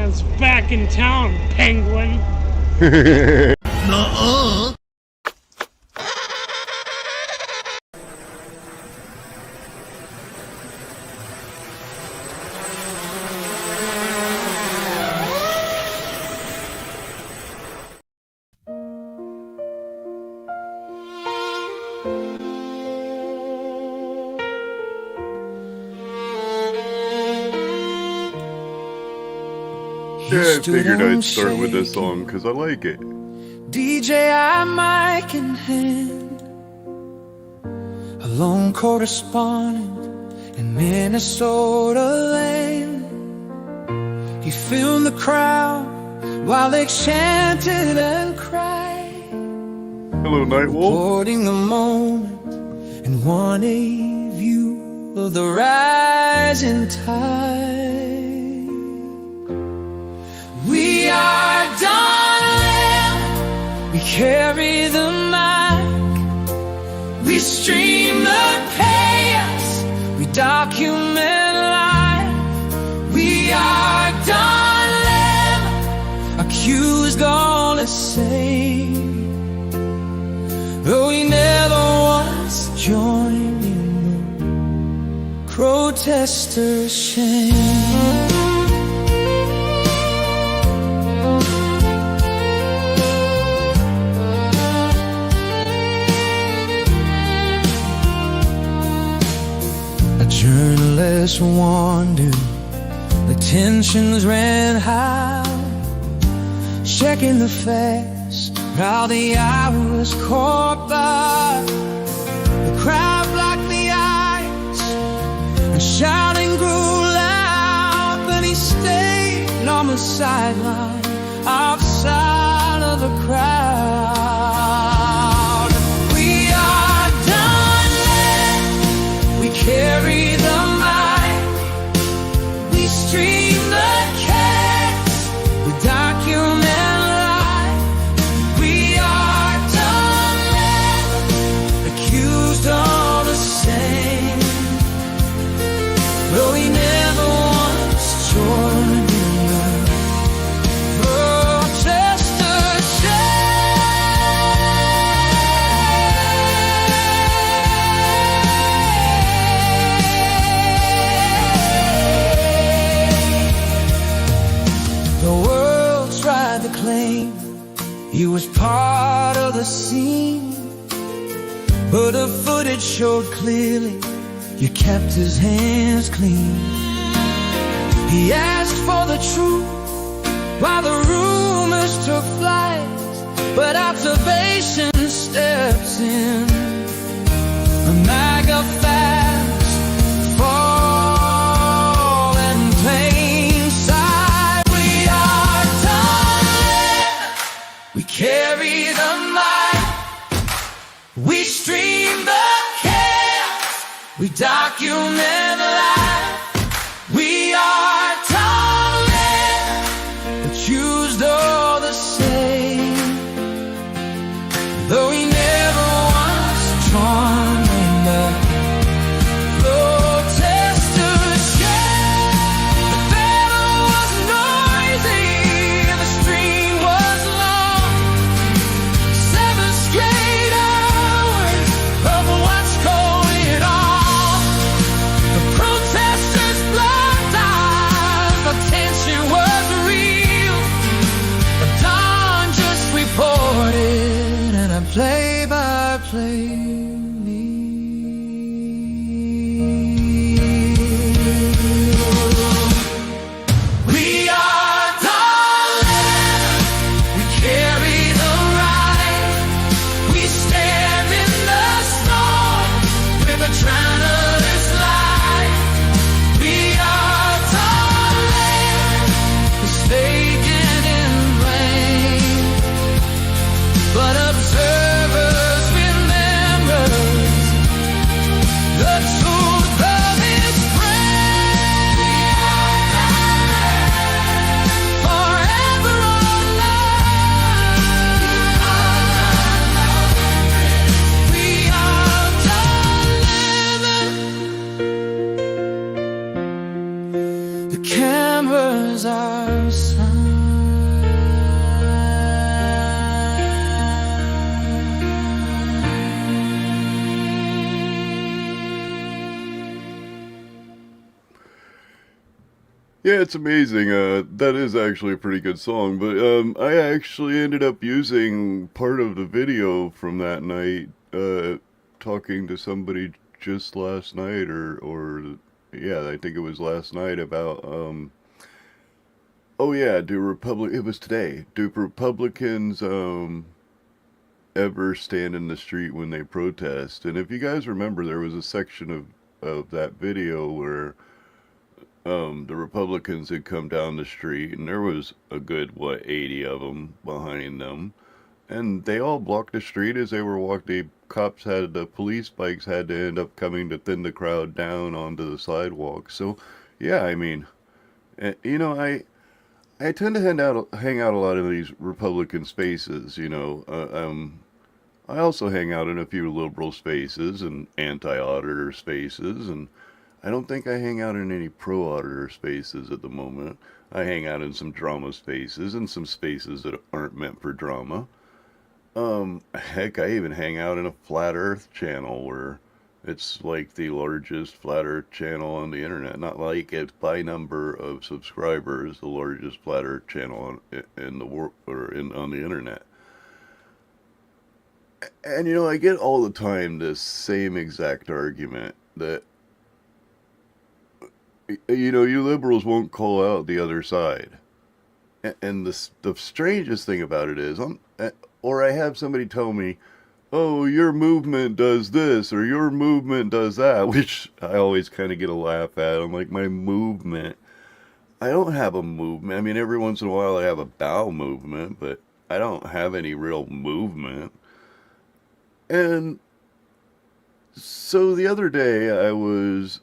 Santa's back in town, penguin. Nuh-uh. Yeah, I figured I'd start with this song because I like it. DJI mic in hand, a lone correspondent in Minnesota land. He filmed the crowd while they chanted and cried. Hello, Nightwolf. Recording the moment and one a view of the rising tide. We are Dawn, we carry the mic, we stream the chaos, we document life. We are Dawn, accused all the same, though we never once joined in the protesters' shame. Journalists wandered, the tensions ran high, checking the facts while the hours caught by. The crowd blocked the eyes, and shouting grew loud, but he stayed on the sideline, outside of the crowd. We are done, we carry the mic, we stream the chaos, we document life. We are done, accused all the same, though we never once joined in the protesters' claim he was part of the scene, but the footage showed clearly you kept his hands clean. He asked for the truth while the rumors took flight, but observation steps in. A MAGA fast fall in plain sight. We are done, we carry the mic, we stream the chaos, we document life. We are darling, accused all the same, though we never once joined in the protesters' chant. The banner was noisy and the stream was long, 7 straight hours of what's going on. The protesters blocked eyes, the tension was real, but Dawn just reported and a play-by-play. We are darling, we carry the right, we stand in the storm with a traitorous light. We are darling, mistaken in blame, but observers remember Yeah, it's amazing. That is actually a pretty good song, but I actually ended up using part of the video from that night, talking to somebody just last night, or yeah, I think it was last night about oh yeah, it was today. Do Republicans ever stand in the street when they protest? And if you guys remember, there was a section of that video where the Republicans had come down the street, and there was a good, what, 80 of them behind them. And they all blocked the street as they were walking. The police bikes had to end up coming to thin the crowd down onto the sidewalk. So, yeah, I mean, you know, I tend to hang out a lot in these Republican spaces, I also hang out in a few liberal spaces and anti-auditor spaces, and I don't think I hang out in any pro-auditor spaces at the moment. I hang out in some drama spaces and some spaces that aren't meant for drama. Heck, I even hang out in a flat earth channel where it's like the largest flat earth channel on the internet. Not like it's by number of subscribers, the largest flat earth channel in the world or on the internet. And I get all the time this same exact argument that you liberals won't call out the other side. And the strangest thing about it is, or I have somebody tell me, "Oh, your movement does this or your movement does that," which I always kind of get a laugh at. I'm like, my movement. I don't have a movement. I mean, every once in a while I have a bowel movement, but I don't have any real movement. And so the other day I was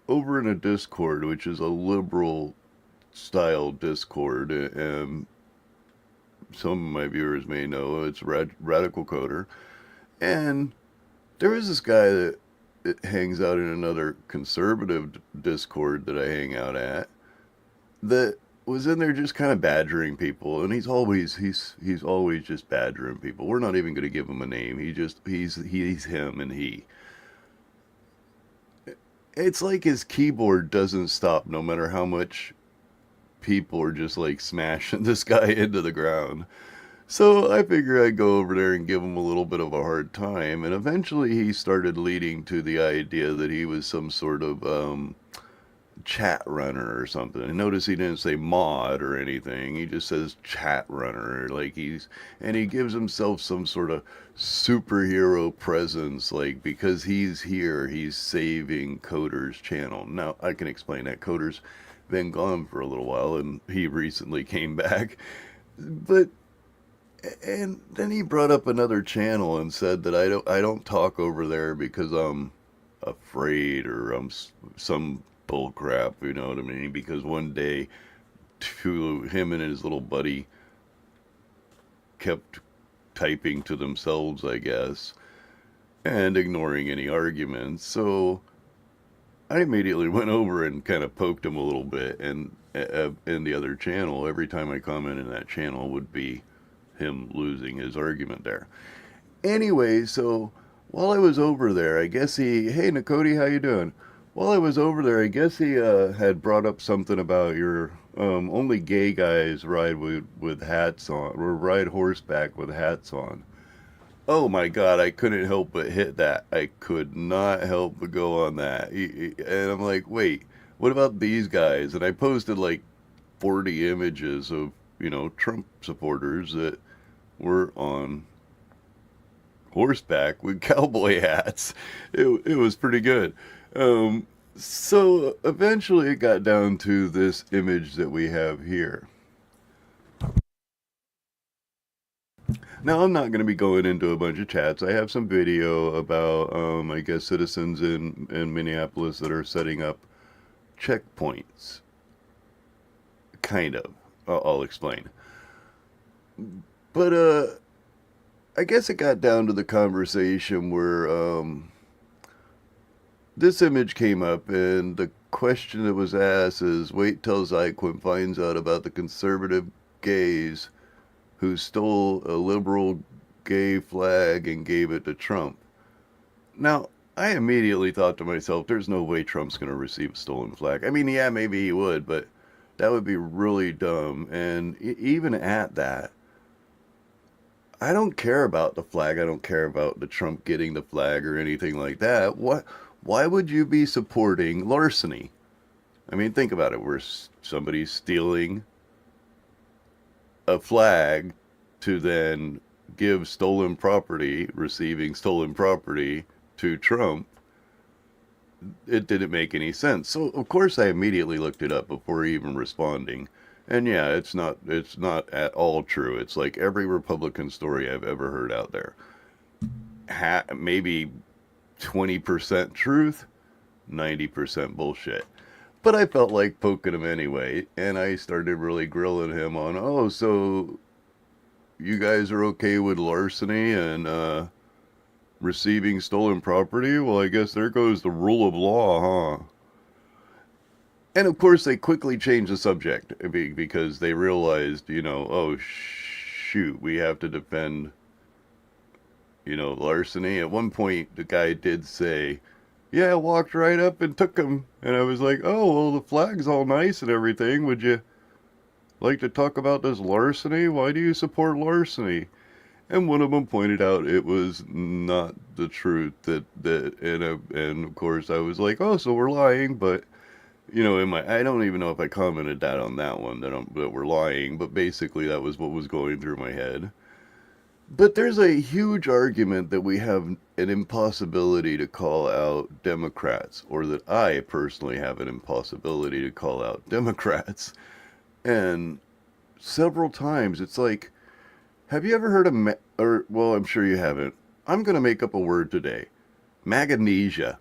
over in a Discord, which is a liberal style Discord, and some of my viewers may know it's Radical Coder. And there is this guy that hangs out in another conservative Discord that I hang out at that was in there just kind of badgering people, and he's always just badgering people. We're not even going to give him a name. He's him, and he. It's like his keyboard doesn't stop no matter how much people are just like smashing this guy into the ground. So I figure I'd go over there and give him a little bit of a hard time, and eventually he started leading to the idea that he was some sort of chat runner or something. And notice he didn't say mod or anything. He just says chat runner. And he gives himself some sort of superhero presence, like because he's here, he's saving Coder's channel. Now I can explain that. Coder's been gone for a little while, and he recently came back. But and then he brought up another channel and said that I don't talk over there because I'm afraid or I'm some bull crap, you know what I mean? Because one day, him and his little buddy kept typing to themselves, I guess, and ignoring any arguments. So I immediately went over and kind of poked him a little bit, and in the other channel, every time I comment in that channel would be him losing his argument there. Anyway, so while I was over there, I guess hey Nakoti, how you doing? While I was over there, I guess he had brought up something about your only gay guys ride with hats on, or ride horseback with hats on. Oh my God, I couldn't help but hit that. I could not help but go on that. And I'm like, wait, what about these guys? And I posted like 40 images of, Trump supporters that were on horseback with cowboy hats. It was pretty good. So eventually it got down to this image that we have here. Now I'm not going to be going into a bunch of chats. I have some video about, I guess, citizens in Minneapolis that are setting up checkpoints. Kind of. I'll explain. But I guess it got down to the conversation where this image came up, and the question that was asked is, wait till Zyquin finds out about the conservative gays who stole a liberal gay flag and gave it to Trump. Now, I immediately thought to myself, there's no way Trump's going to receive a stolen flag. I mean, yeah, maybe he would, but That would be really dumb. And even at that, I don't care about the flag. I don't care about the Trump getting the flag or anything like that. Why would you be supporting larceny? I mean, think about it. Where somebody's stealing a flag to then give stolen property, receiving stolen property to Trump. It didn't make any sense. So of course I immediately looked it up before even responding. And yeah, it's not at all true. It's like every Republican story I've ever heard out there. Maybe 20% truth, 90% bullshit. But I felt like poking him anyway, and I started really grilling him on, oh, so you guys are okay with larceny and receiving stolen property? Well, I guess there goes the rule of law, huh? And of course, they quickly changed the subject because they realized, oh, shoot, we have to defend, larceny. At one point, the guy did say, yeah, I walked right up and took him. And I was like, oh, well, the flag's all nice and everything. Would you like to talk about this larceny? Why do you support larceny? And one of them pointed out it was not the truth. And of course, I was like, oh, so we're lying. But, I don't even know if I commented that on that one, that we're lying. But basically, that was what was going through my head. But there's a huge argument that we have an impossibility to call out Democrats, or that I personally have an impossibility to call out Democrats. And several times it's like, have you ever heard of, well, I'm sure you haven't. I'm going to make up a word today. Maganesia.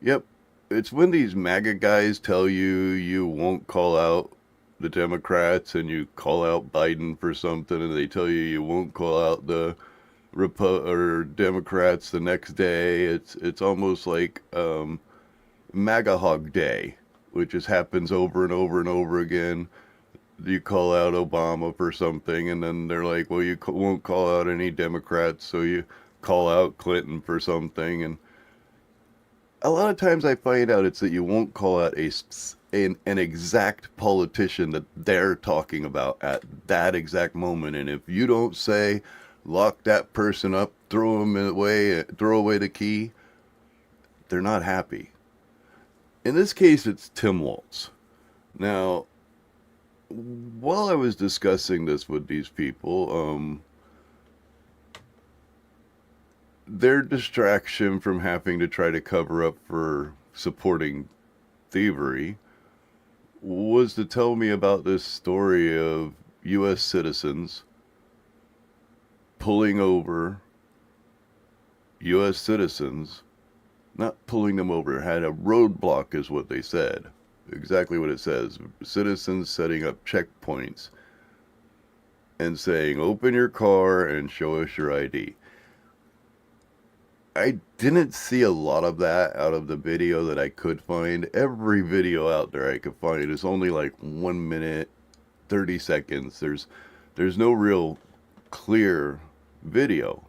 Yep. It's when these MAGA guys tell you won't call out the Democrats and you call out Biden for something, and they tell you won't call out the Democrats the next day. It's almost like MAGA Hog Day, which just happens over and over and over again. You call out Obama for something, and then they're like, well, you won't call out any Democrats, so you call out Clinton for something. And a lot of times I find out it's that you won't call out an exact politician that they're talking about at that exact moment. And if you don't say, lock that person up, throw away the key, they're not happy. In this case, it's Tim Walz. Now, while I was discussing this with these people, their distraction from having to try to cover up for supporting thievery was to tell me about this story of U.S. citizens pulling over U.S. citizens, not pulling them over, had a roadblock is what they said. Exactly what it says. Citizens setting up checkpoints and saying, open your car and show us your ID. I didn't see a lot of that out of the video that I could find. Every video out there I could find is only like 1 minute, 30 seconds. There's no real clear video.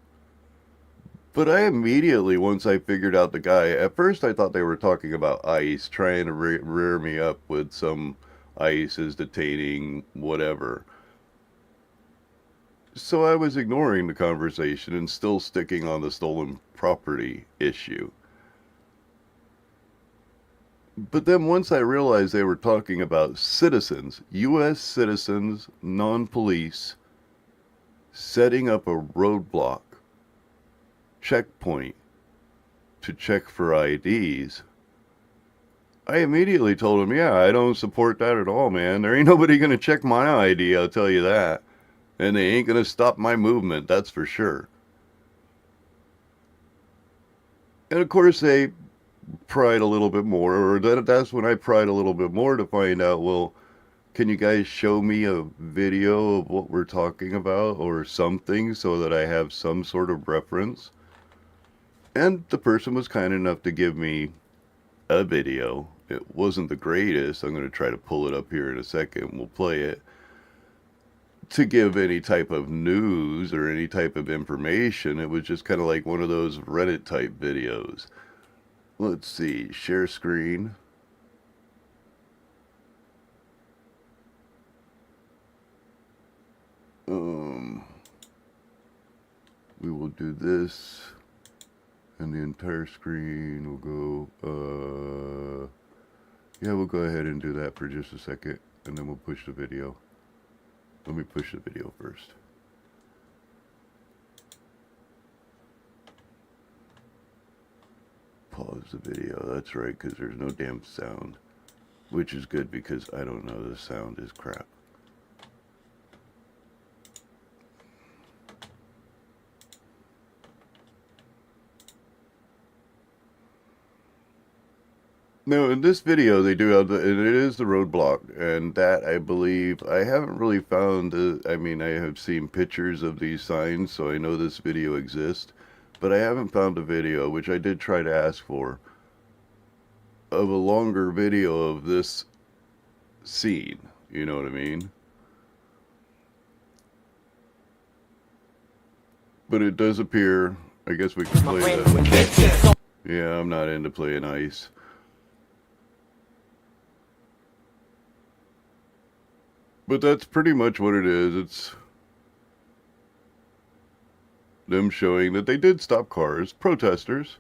But I immediately, once I figured out the guy, at first I thought they were talking about ICE, trying to rear me up with some ICE is detaining whatever. So I was ignoring the conversation and still sticking on the stolen property issue. But then once I realized they were talking about citizens, U.S. citizens, non-police, setting up a roadblock, checkpoint, to check for IDs, I immediately told him, yeah, I don't support that at all, man. There ain't nobody going to check my ID, I'll tell you that. And they ain't going to stop my movement, that's for sure. And of course they pried a little bit more, or that's when I pried a little bit more to find out, well, can you guys show me a video of what we're talking about or something so that I have some sort of reference? And the person was kind enough to give me a video. It wasn't the greatest. I'm going to try to pull it up here in a second. We'll play it. To give any type of news or any type of information, it was just kind of like one of those Reddit type videos. Let's see, share screen. We will do this, and the entire screen will go, yeah, we'll go ahead and do that for just a second, and then we'll push the video. Let me push the video first. Pause the video, that's right, because there's no damn sound. Which is good, because I don't know, the sound is crap. No, in this video they do have it is the roadblock, and that I believe, I haven't really found, I mean, I have seen pictures of these signs, so I know this video exists, but I haven't found a video, which I did try to ask for, of a longer video of this scene, you know what I mean? But it does appear, I guess we can play that. Yeah, I'm not into playing ice. But that's pretty much what it is. It's them showing that they did stop cars, protesters.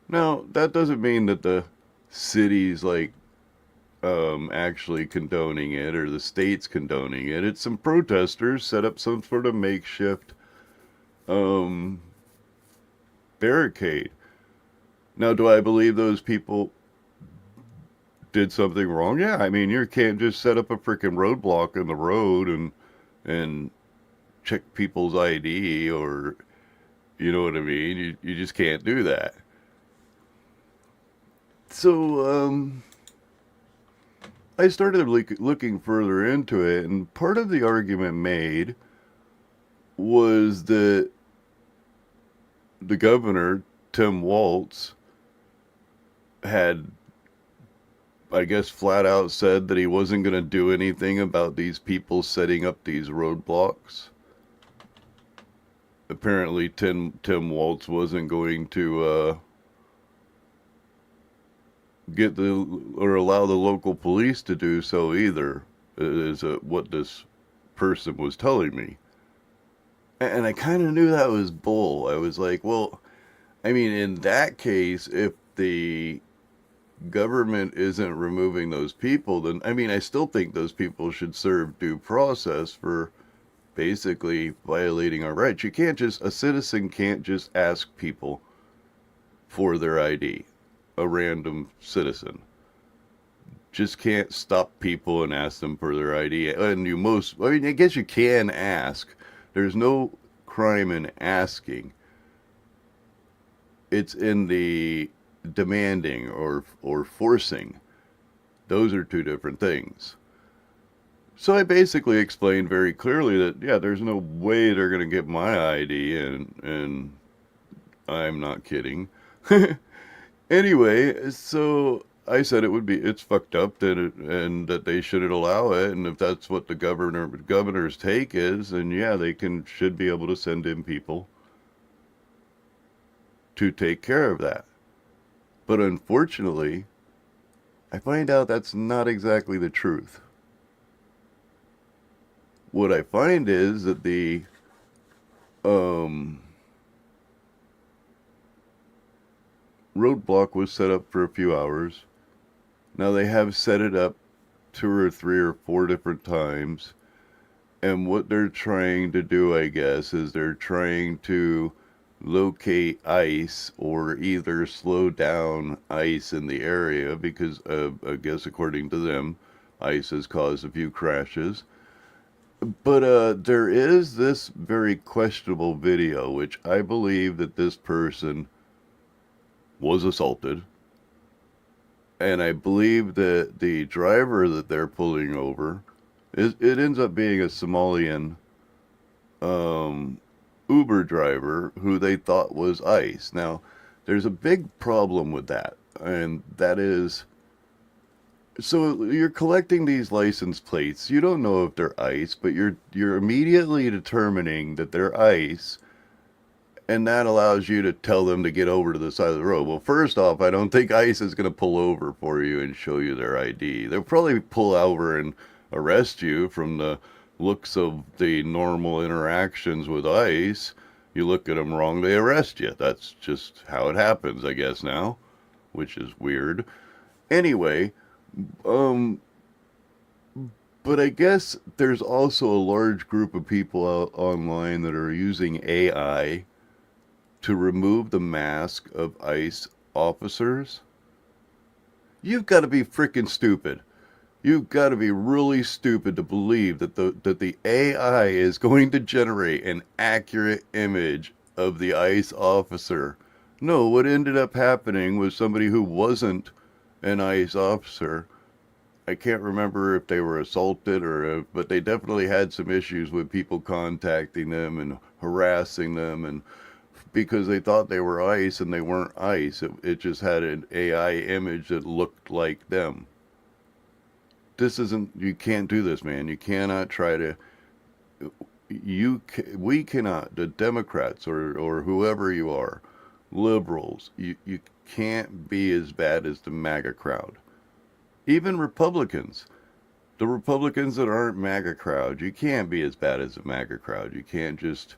Now, that doesn't mean that the city's like actually condoning it, or the state's condoning it. It's some protesters set up some sort of makeshift barricade. Now, do I believe those people did something wrong? Yeah, I mean, you can't just set up a freaking roadblock in the road and check people's ID, or, you know what I mean? You just can't do that. So, I started looking further into it, and part of the argument made was that the governor, Tim Walz, had, I guess, flat out said that he wasn't going to do anything about these people setting up these roadblocks. Apparently, Tim Walz wasn't going to allow the local police to do so either, is what this person was telling me. And I kind of knew that was bull. I was like, well, I mean, in that case, if the government isn't removing those people, then, I mean, I still think those people should serve due process for basically violating our rights. A citizen can't just ask people for their ID. A random citizen just can't stop people and ask them for their ID. And I mean, I guess you can ask. There's no crime in asking. It's in the demanding or forcing. Those are two different things. So I basically explained very clearly that, yeah, there's no way they're going to get my ID, and I'm not kidding. Anyway, so I said it's fucked up and that they shouldn't allow it, and if that's what the governor's take is, then yeah, they should be able to send in people to take care of that. But unfortunately, I find out that's not exactly the truth. What I find is that the roadblock was set up for a few hours. Now they have set it up 2 or 3 or 4 different times. And what they're trying to do, I guess, is they're trying to locate ice, or either slow down ice in the area, because I guess according to them, ice has caused a few crashes. But there is this very questionable video, which I believe that this person was assaulted, and I believe that the driver that they're pulling over it ends up being a Somalian Uber driver who they thought was ICE. Now, there's a big problem with that, and that is, so you're collecting these license plates. You don't know if they're ICE, but you're immediately determining that they're ICE, and that allows you to tell them to get over to the side of the road. Well, first off, I don't think ICE is going to pull over for you and show you their ID. They'll probably pull over and arrest you from the looks of the normal interactions with ICE, you look at them wrong, they arrest you. That's just how it happens, I guess, now, which is weird. Anyway, but I guess there's also a large group of people out online that are using AI to remove the mask of ICE officers. You've got to be freaking stupid. You've got to be really stupid to believe that the AI is going to generate an accurate image of the ICE officer. No, what ended up happening was somebody who wasn't an ICE officer. I can't remember if they were assaulted but they definitely had some issues with people contacting them and harassing them, and because they thought they were ICE and they weren't ICE. It just had an AI image that looked like them. You can't do this, man. You cannot try to, we cannot, the Democrats or whoever you are, liberals, you can't be as bad as the MAGA crowd. Even Republicans, the Republicans that aren't MAGA crowd, you can't be as bad as the MAGA crowd. You can't just,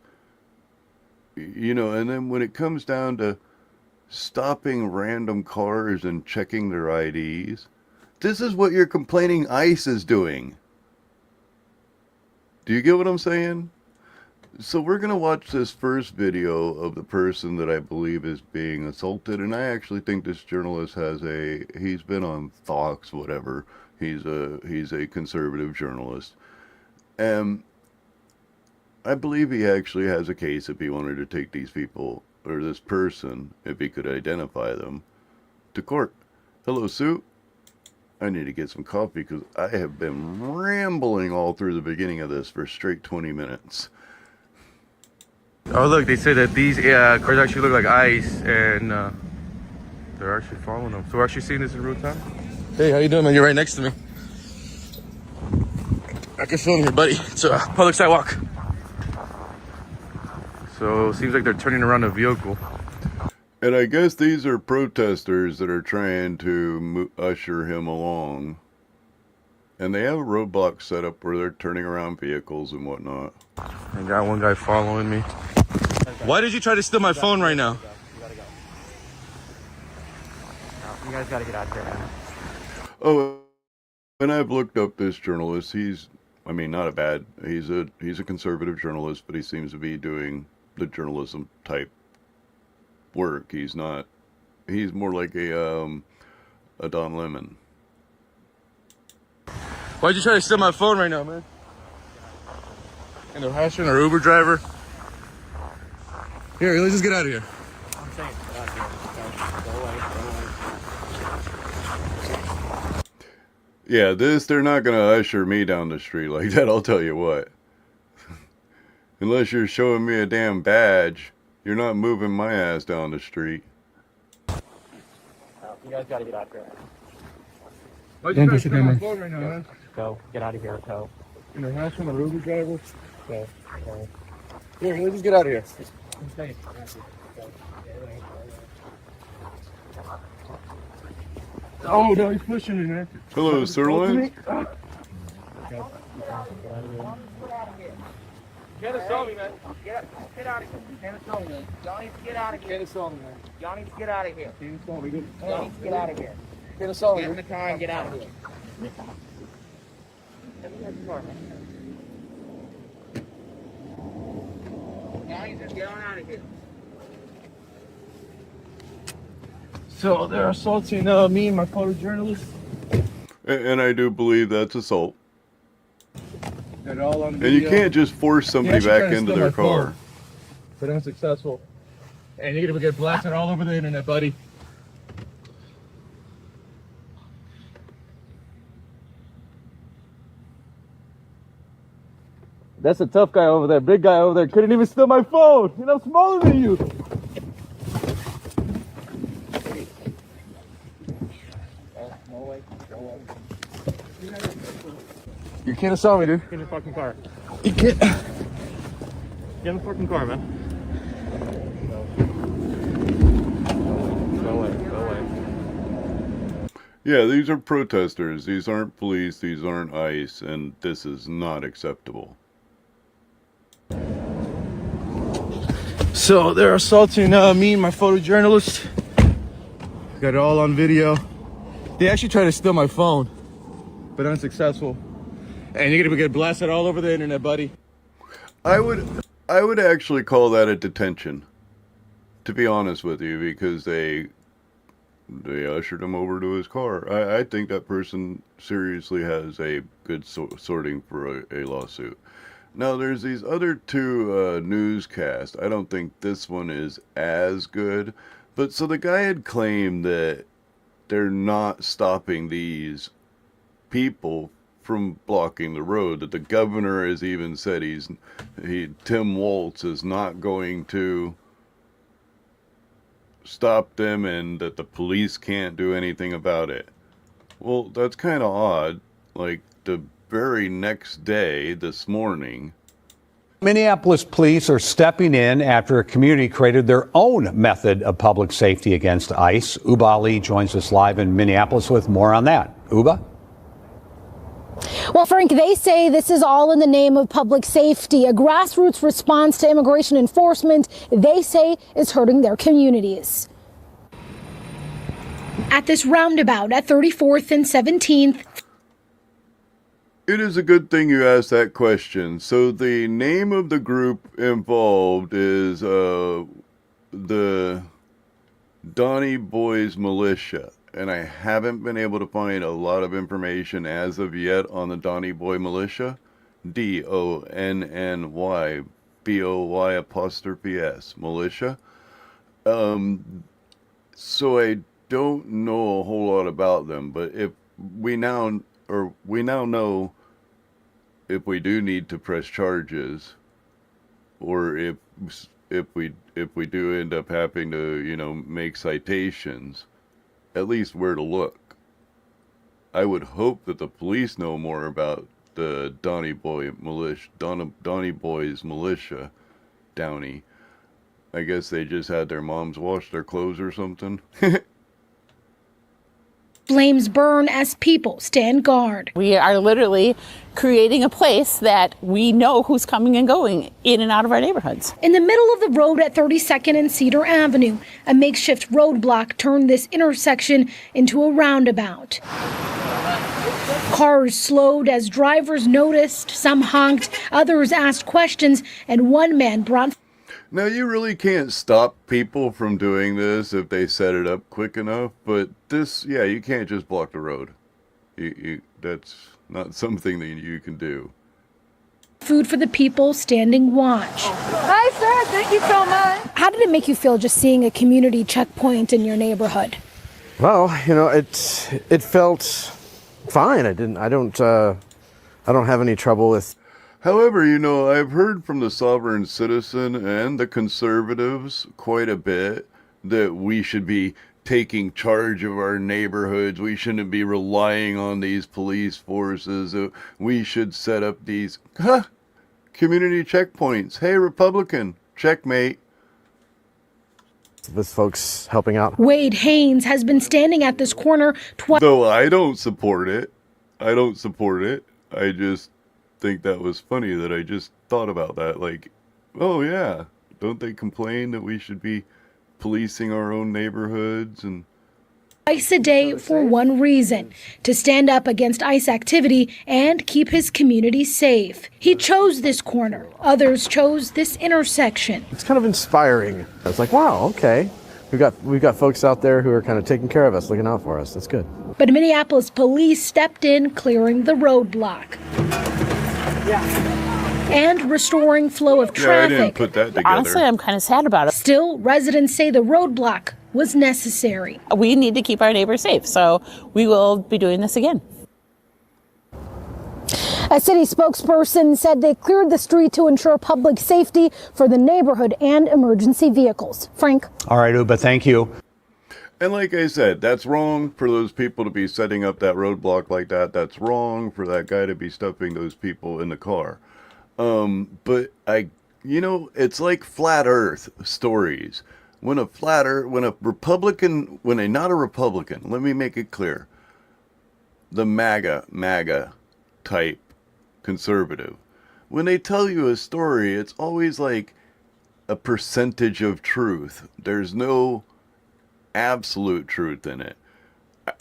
and then when it comes down to stopping random cars and checking their IDs, this is what you're complaining ICE is doing. Do you get what I'm saying? So we're going to watch this first video of the person that I believe is being assaulted. And I actually think this journalist he's been on Fox, whatever. He's a conservative journalist. And I believe he actually has a case if he wanted to take these people, or this person, if he could identify them, to court. Hello, Sue. I need to get some coffee because I have been rambling all through the beginning of this for straight 20 minutes. Oh look, they say that these cars actually look like ICE, and they're actually following them. So we're actually seeing this in real time. Hey, how you doing, man? You're right next to me. I can film here, buddy. It's a public sidewalk. So it seems like they're turning around a vehicle. And I guess these are protesters that are trying to usher him along. And they have a roadblock set up where they're turning around vehicles and whatnot. I got one guy following me. Why did you try to steal my phone right now? You gotta go. No, you guys gotta get out there, man. Oh, and I've looked up this journalist. He's a conservative journalist, but he seems to be doing the journalism type work. He's more like a Don Lemon. Why'd you try to steal my phone right now, man? And they're hashing our Uber driver. Here, let's just get out of here. I'm saying, get out here. Go away. Yeah, they're not going to usher me down the street like that, I'll tell you what. Unless you're showing me a damn badge, you're not moving my ass down the street. No, you guys gotta get out there. Why'd you try to steal my phone right now, man? Go. Get out of here. Go. And they're hashing our Uber driver. Go. Here, let's just get out of here. I'm saying, Oh, no, he's pushing me, man. Hello, Sirloin. Candace saw me, man. Get out of here. Candace saw me, man. Y'all need to get out of here. Candace saw me, man. Y'all need to get out of here. Candace saw me. Y'all need to get out of here. Candace saw me. Get in the car and get out of here. Y'all need to get on out of here. So they're assaulting me and my photojournalist. And I do believe that's assault. They're all on And video. you can't just force somebody back into their car. But unsuccessful. And you're gonna get blasted all over the internet, buddy. That's a tough guy over there. Big guy over there couldn't even steal my phone. And I'm smaller than you. You can't saw me, dude. Get in the fucking car. You can't. Get in the fucking car, man. Go away. Go away. Yeah, these are protesters. These aren't police. These aren't ICE, and this is not acceptable. So they're assaulting me and my photojournalist. Got it all on video. They actually tried to steal my phone, but unsuccessful. And you're gonna get blasted all over the internet, buddy. I would actually call that a detention, to be honest with you, because they ushered him over to his car. I think that person seriously has a good sorting for a lawsuit. Now, there's these other two newscasts. I don't think this one is as good. But so the guy had claimed that they're not stopping these people from blocking the road. That the governor has even said Tim Walz is not going to stop them and that the police can't do anything about it. Well, that's kind of odd. Like, the very next day, this morning, Minneapolis police are stepping in after a community created their own method of public safety against ICE. Uba Ali joins us live in Minneapolis with more on that. Uba? Well, Frank, they say this is all in the name of public safety. A grassroots response to immigration enforcement, they say, is hurting their communities. At this roundabout at 34th and 17th, it is a good thing you asked that question. So the name of the group involved is the Donny Boys Militia. And I haven't been able to find a lot of information as of yet on the Donny Boy Militia. DONNYBOY''S militia. So I don't know a whole lot about them, but if we now know if we do need to press charges, or if we do end up having to, make citations, at least where to look. I would hope that the police know more about the Donny Boys militia, Downey. I guess they just had their moms wash their clothes or something. flames burn as people stand guard. We are literally creating a place that we know who's coming and going in and out of our neighborhoods. In the middle of the road at 32nd and Cedar Avenue, a makeshift roadblock turned this intersection into a roundabout. Cars slowed as drivers noticed, some honked, others asked questions, and one man brought. Now, you really can't stop people from doing this if they set it up quick enough, but this, yeah, you can't just block the road. That's not something that you can do. Food for the people standing watch. Hi, sir. Thank you so much. How did it make you feel just seeing a community checkpoint in your neighborhood? Well, it felt fine. I don't have any trouble with. However, I've heard from the Sovereign Citizen and the conservatives quite a bit that we should be taking charge of our neighborhoods. We shouldn't be relying on these police forces. We should set up these community checkpoints. Hey, Republican, checkmate. With folks helping out. Wade Haynes has been standing at this corner twice. Though I don't support it. I just think that was funny that I just thought about that. Like, oh yeah, don't they complain that we should be policing our own neighborhoods? And twice a day for one reason, to stand up against ICE activity and keep his community safe. He chose this corner. Others chose this intersection. It's kind of inspiring. It's like, wow, okay. We've got folks out there who are kind of taking care of us, looking out for us. That's good. But Minneapolis police stepped in, clearing the roadblock. And restoring flow of traffic. Yeah, I didn't put that together. Honestly, I'm kind of sad about it. Still, residents say the roadblock was necessary. We need to keep our neighbors safe, so we will be doing this again. A city spokesperson said they cleared the street to ensure public safety for the neighborhood and emergency vehicles. Frank? All right, Uba, thank you. And like I said, that's wrong for those people to be setting up that roadblock like that. That's wrong for that guy to be stuffing those people in the car. But it's like flat earth stories. When not a Republican, let me make it clear. the MAGA type conservative. When they tell you a story, it's always like a percentage of truth. There's no absolute truth in it.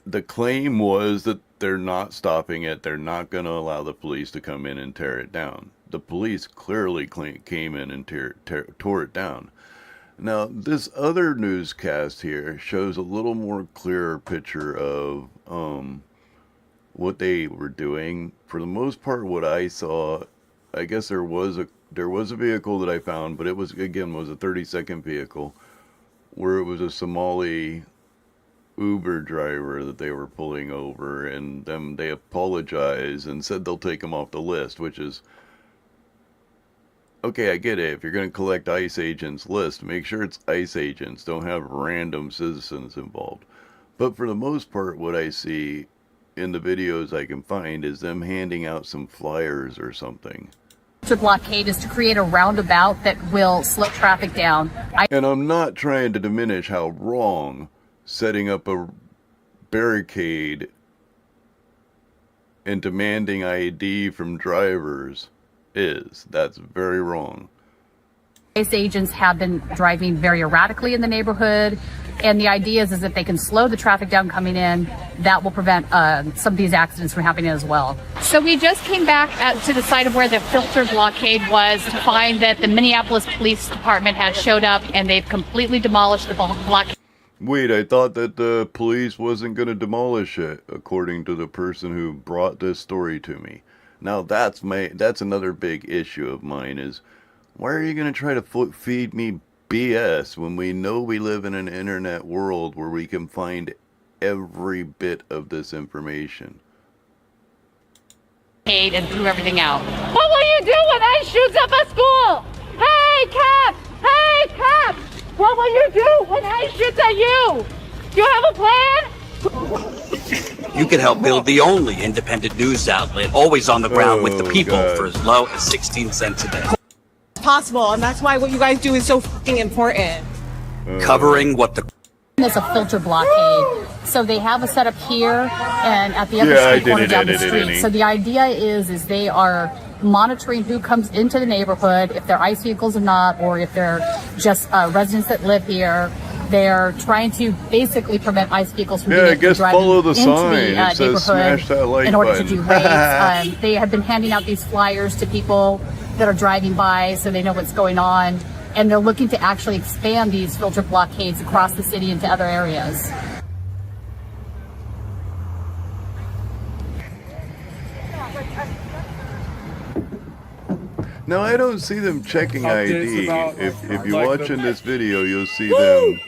The claim was that they're not stopping it. They're not going to allow the police to come in and tear it down. The police clearly came in and tore it down. Now, this other newscast here shows a little more clearer picture of what they were doing. For the most part, what I saw, I guess there was a vehicle that I found, but it was a 30-second vehicle where it was a Somali Uber driver that they were pulling over, and then they apologized and said they'll take him off the list, which is okay. I get it. If you're going to collect ICE agents list, make sure it's ICE agents. Don't have random citizens involved. But for the most part, what I see in the videos I can find is them handing out some flyers or something. The blockade is to create a roundabout that will slow traffic down. And I'm not trying to diminish how wrong setting up a barricade and demanding ID from drivers is. That's very wrong. ICE agents have been driving very erratically in the neighborhood, and the idea is that they can slow the traffic down coming in. That will prevent some of these accidents from happening as well. So we just came back to the site of where the filter blockade was to find that the Minneapolis Police Department has showed up and they've completely demolished the blockade. Wait, I thought that the police wasn't going to demolish it, according to the person who brought this story to me. Now that's another big issue of mine is, why are you going to try to feed me BS when we know we live in an internet world where we can find every bit of this information? And threw everything out. What will you do when ICE shoots up a school? Hey, cops! Hey, cops! What will you do when ICE shoots at you? Do you have a plan? You can help build the only independent news outlet always on the ground with the people for as low as 16 cents a day. Possible, and that's why what you guys do is so fucking important. Covering what the... It's a filter blockade. So they have a setup here and at the other street corner down the street. So the idea is they are monitoring who comes into the neighborhood, if they're ICE vehicles or not, or if they're just residents that live here. They're trying to basically prevent ICE vehicles from being driving follow the into sign. the It says smash that like in order button. to do raids. They have been handing out these flyers to people that are driving by so they know what's going on. And they're looking to actually expand these filter blockades across the city into other areas. Now, I don't see them checking ID. If you're watching this video, you'll see them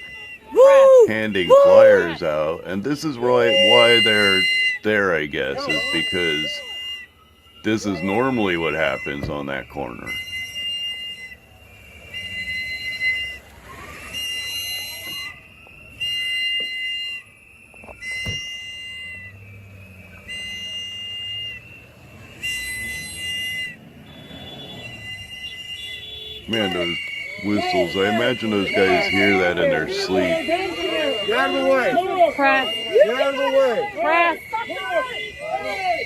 handing flyers out. And this is why they're there, I guess, is because this is normally what happens on that corner. Man, those whistles, I imagine those guys hear that in their sleep. Get out of the way. Press. Get out of the way. Press.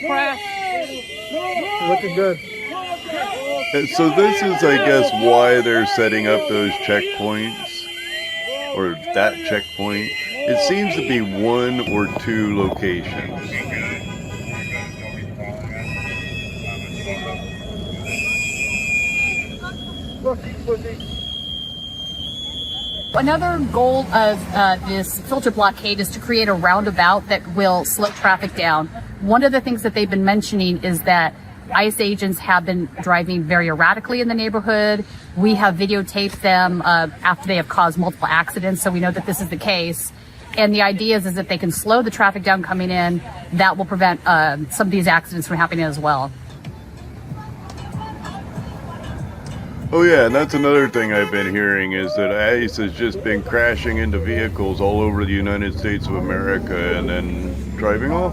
Press. Looking good. And so this is, I guess, why they're setting up those checkpoints, or that checkpoint. It seems to be one or two locations. Another goal of this filter blockade is to create a roundabout that will slow traffic down. One of the things that they've been mentioning is that ICE agents have been driving very erratically in the neighborhood. We have videotaped them after they have caused multiple accidents, so we know that this is the case. And the idea is that they can slow the traffic down coming in. That will prevent some of these accidents from happening as well. Oh yeah, and that's another thing I've been hearing is that ICE has just been crashing into vehicles all over the United States of America and then driving off,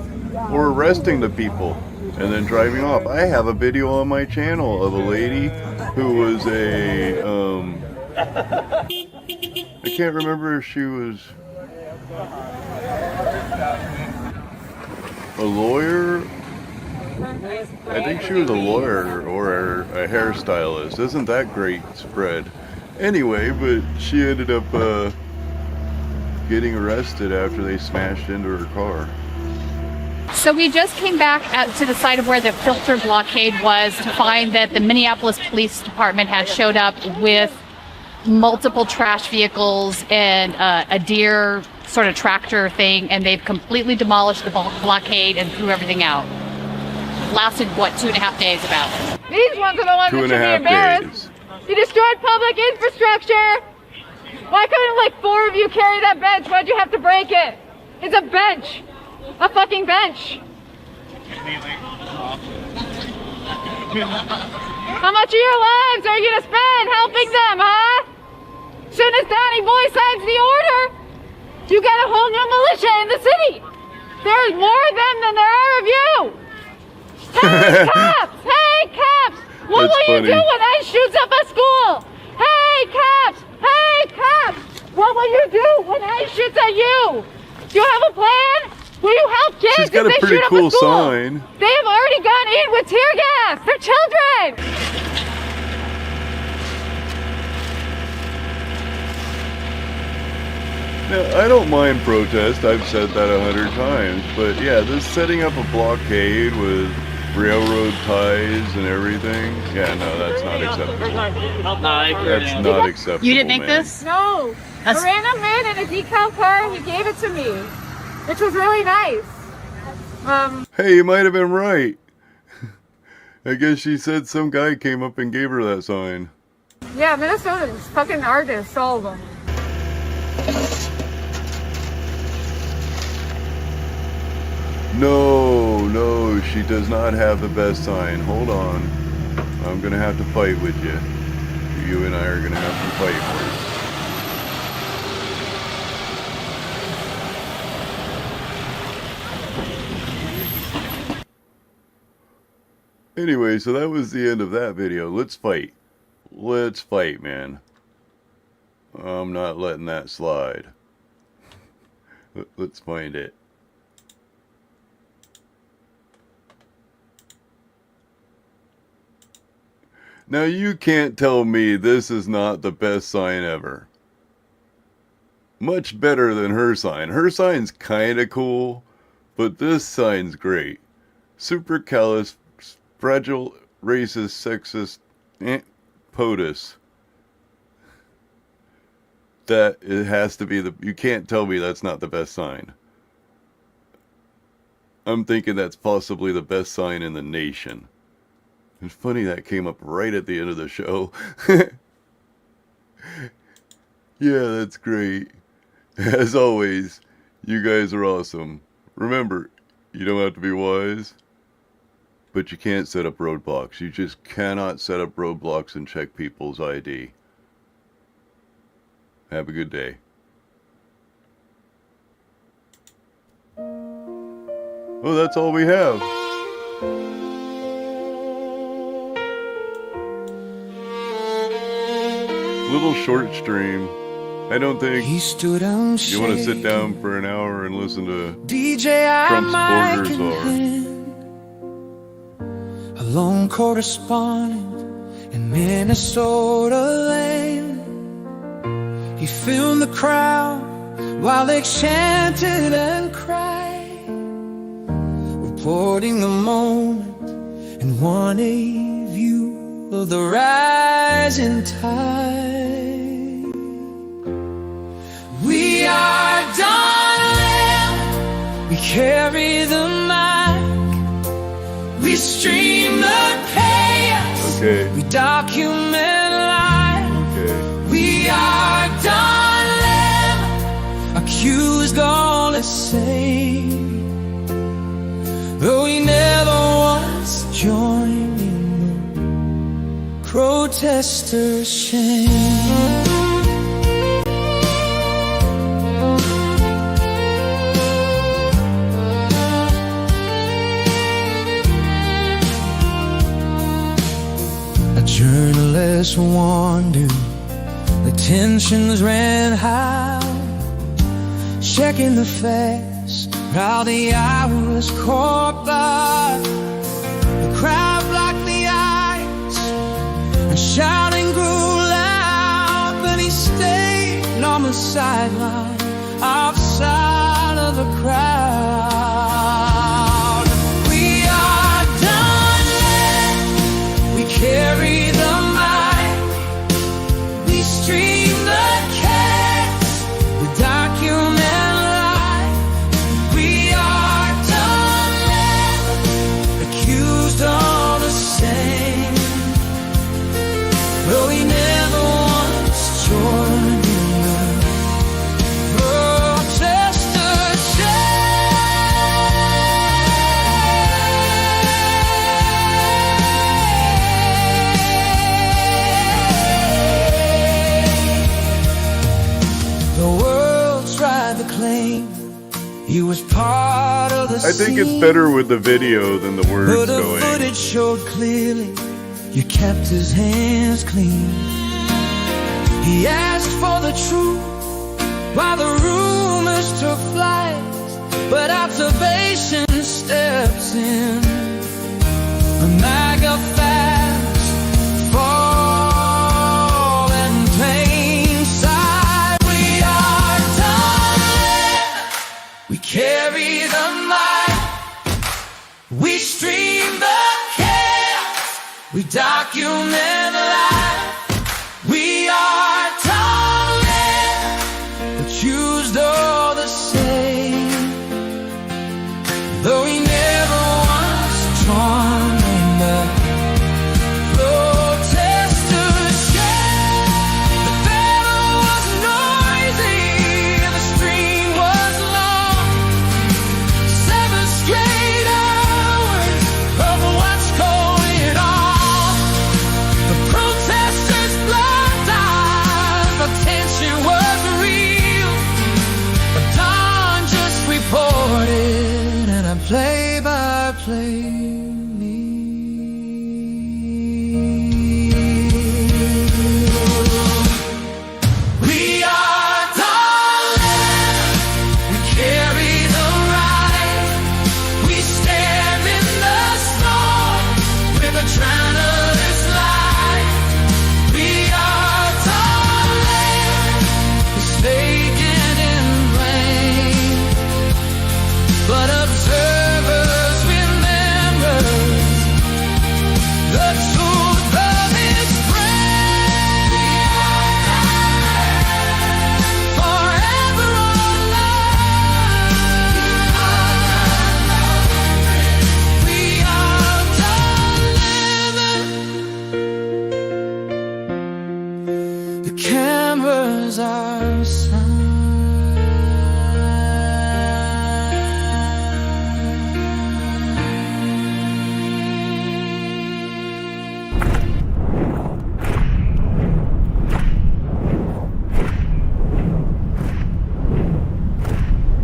or arresting the people and then driving off. I have a video on my channel of a lady who was I can't remember if she was a lawyer. I think she was a lawyer or a hairstylist. Isn't that great spread? Anyway, but she ended up getting arrested after they smashed into her car. So we just came back to the site of where the filter blockade was to find that the Minneapolis Police Department had showed up with multiple trash vehicles and a deer sort of tractor thing, and they've completely demolished the blockade and threw everything out. Lasted, what, 2.5 days about? These ones are the ones that should be embarrassed. You destroyed public infrastructure. Why couldn't like 4 of you carry that bench? Why'd you have to break it? It's a bench. A fucking bench. How much of your lives are you gonna spend helping them, huh? Soon as Donnie Boy signs the order, you got a whole new militia in the city. There's more of them than there are of you. Hey cops! Hey cops! What will you do when ICE shoots up a school? Hey cops! Hey cops! What will you do when ICE shoots at you? Do you have a plan? Will you help kids? She's got a pretty cool sign. They have already gone in with tear gas. They're children. Now, I don't mind protest. I've said that 100 times. But yeah, this setting up a blockade with railroad ties and everything. Yeah, no, that's not acceptable. That's not acceptable. You didn't make this? No. A random man in a decal car, he gave it to me, which was really nice. Hey, you might have been right. I guess she said some guy came up and gave her that sign. Yeah, Minnesotans, fucking artists, all of them. No, she does not have the best sign. Hold on. I'm gonna have to fight with you. You and I are gonna have to fight first. Anyway, so that was the end of that video. Let's fight. Let's fight, man. I'm not letting that slide. Let's find it. Now you can't tell me this is not the best sign ever. Much better than her sign. Her sign's kinda cool, but this sign's great. Supercalifragilistic fragile, racist, sexist, POTUS. That it has to be the. You can't tell me that's not the best sign. I'm thinking that's possibly the best sign in the nation. It's funny that came up right at the end of the show. Yeah, that's great. As always, you guys are awesome. Remember, you don't have to be wise. But you can't set up roadblocks. You just cannot set up roadblocks and check people's ID. Have a good day. Oh, that's all we have. Little short stream. I don't think you want to sit down for an hour and listen to Trump supporters or... A lone correspondent in Minnesota land. He filmed the crowd while they chanted and cried, reporting the moment and one a view of the rising tide. We are Donald, we carry the mic. We stream the chaos. Okay. We document life. Okay. We are Don Lemon, accused gonna say, though he never once joined in the protesters' shame. Journalists wondered, the tensions ran high, checking the facts How the hours caught by the crowd blocked the eyes, and shouting grew loud, but he stayed on the sideline, outside of the crowd. We are done yet. We carry the mic. We stream the cast. We document. But we never once joined in the protest the world tried to claim he was part of the I think it's better with the video than the words but the going. footage showed clearly you kept his hands clean. He asked for the truth while the rumors took flight, but observation steps in. A MAGA fast fall in plain sight. We are done. We carry the mic. We stream the cast. We document life. We are